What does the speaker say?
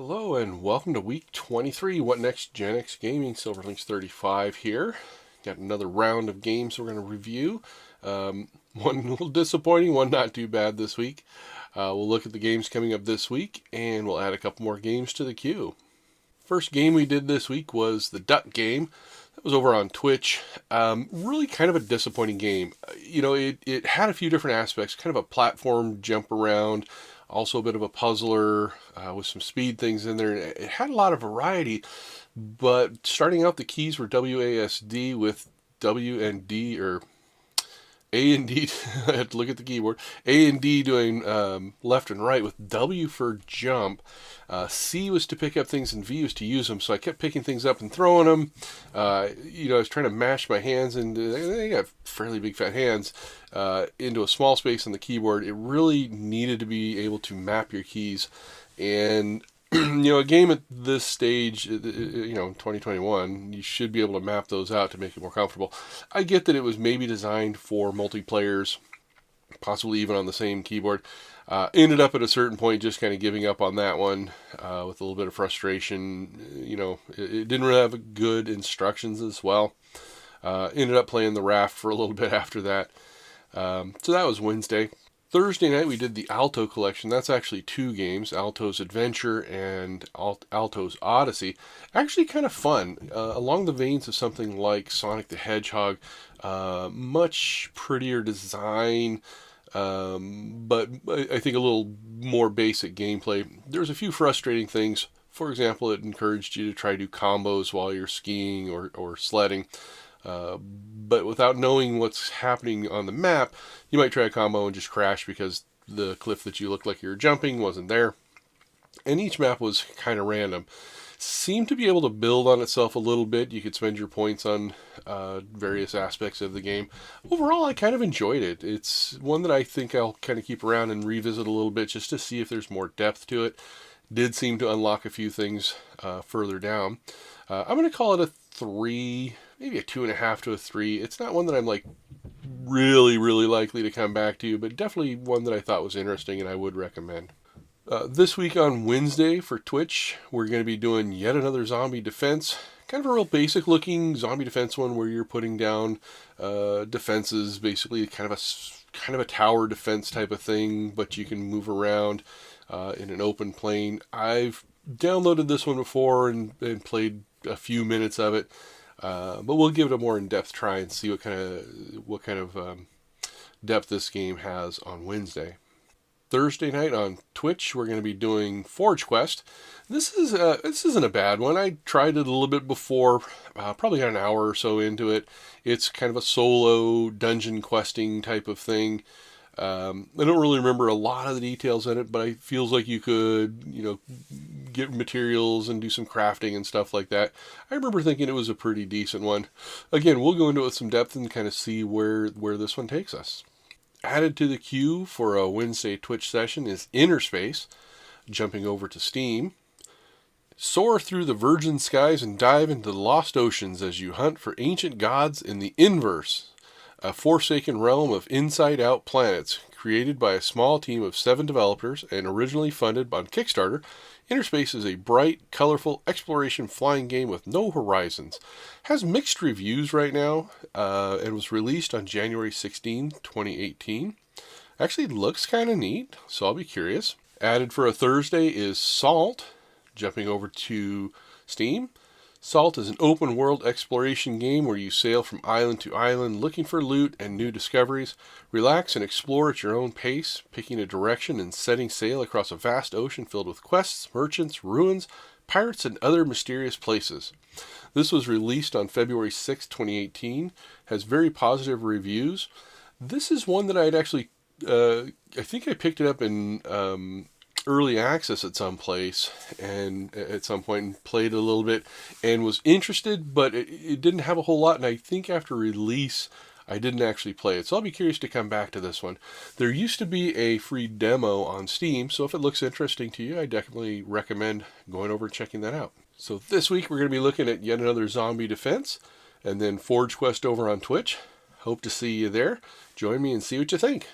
Hello and welcome to week 23. What next? Gen X Gaming, Silverlinks 35 here. Got another round of games we're going to review. One a little disappointing, one not too bad this week. We'll look at the games coming up this week and we'll add a couple more games to the queue. First game we did this week was the Duck game. That was over on Twitch. Really kind of a disappointing game. It had a few different aspects, kind of a platform jump around, also a bit of a puzzler with some speed things in there. It had a lot of variety, but starting out the keys were WASD with W and D, or A and D. I had to look at the keyboard. A and D doing left and right, with W for jump. C was to pick up things and V was to use them. So I kept picking things up and throwing them. I was trying to mash my hands into, they got fairly big fat hands, into a small space on the keyboard. It really needed to be able to map your keys. And, a game at this stage, in 2021, you should be able to map those out to make it more comfortable. I get that it was maybe designed for multiplayers, possibly even on the same keyboard. Ended up at a certain point just kind of giving up on that one with a little bit of frustration. It didn't really have good instructions as well. Ended up playing the raft for a little bit after that. So that was Wednesday. Thursday night we did the Alto Collection. That's actually two games, Alto's Adventure and Alto's Odyssey. Actually kind of fun, along the veins of something like Sonic the Hedgehog. Much prettier design, but I think a little more basic gameplay. There's a few frustrating things. For example, it encouraged you to try to do combos while you're skiing or sledding. But without knowing what's happening on the map, you might try a combo and just crash because the cliff that you looked like you were jumping wasn't there. And each map was kind of random. Seemed to be able to build on itself a little bit. You could spend your points on various aspects of the game. Overall, I kind of enjoyed it. It's one that I think I'll kind of keep around and revisit a little bit just to see if there's more depth to it. Did seem to unlock a few things further down. I'm going to call it a 3, maybe a 2.5 to a 3. It's not one that I'm like really likely to come back to, but definitely one that I thought was interesting and I would recommend. This week on Wednesday for Twitch, we're going to be doing yet another zombie defense. Kind of a real basic looking zombie defense one where you're putting down defenses, basically kind of a tower defense type of thing, but you can move around in an open plane. I've downloaded this one before and played a few minutes of it, but we'll give it a more in-depth try and see what kind of depth this game has on Wednesday. Thursday night on Twitch, we're going to be doing ForgeQuest. This isn't a bad one. I tried it a little bit before, probably got an hour or so into it. It's kind of a solo dungeon questing type of thing. I don't really remember a lot of the details in it, but it feels like you could, get materials and do some crafting and stuff like that. I remember thinking it was a pretty decent one. Again, we'll go into it with some depth and kind of see where this one takes us. Added to the queue for a Wednesday Twitch session is Innerspace. Jumping over to Steam. Soar through the virgin skies and dive into the lost oceans as you hunt for ancient gods in the Inverse, a forsaken realm of inside-out planets. Created by a small team of 7 developers and originally funded on Kickstarter, Innerspace is a bright, colorful exploration flying game with no horizons. Has mixed reviews right now, and was released on January 16, 2018. Actually looks kind of neat, so I'll be curious. Added for a Thursday is Salt. Jumping over to Steam. Salt is an open-world exploration game where you sail from island to island looking for loot and new discoveries. Relax and explore at your own pace, picking a direction and setting sail across a vast ocean filled with quests, merchants, ruins, pirates, and other mysterious places. This was released on February 6, 2018. Has very positive reviews. This is one that I'd actually, I think I picked it up in early access at some place and at some point and played a little bit and was interested, but it didn't have a whole lot, and I think after release I didn't actually play it, so I'll be curious to come back to this one. There used to be a free demo on Steam, so if it looks interesting to you, I definitely recommend going over and checking that out. So this week we're going to be looking at yet another zombie defense and then ForgeQuest over on Twitch. Hope to see you there. Join me and see what you think.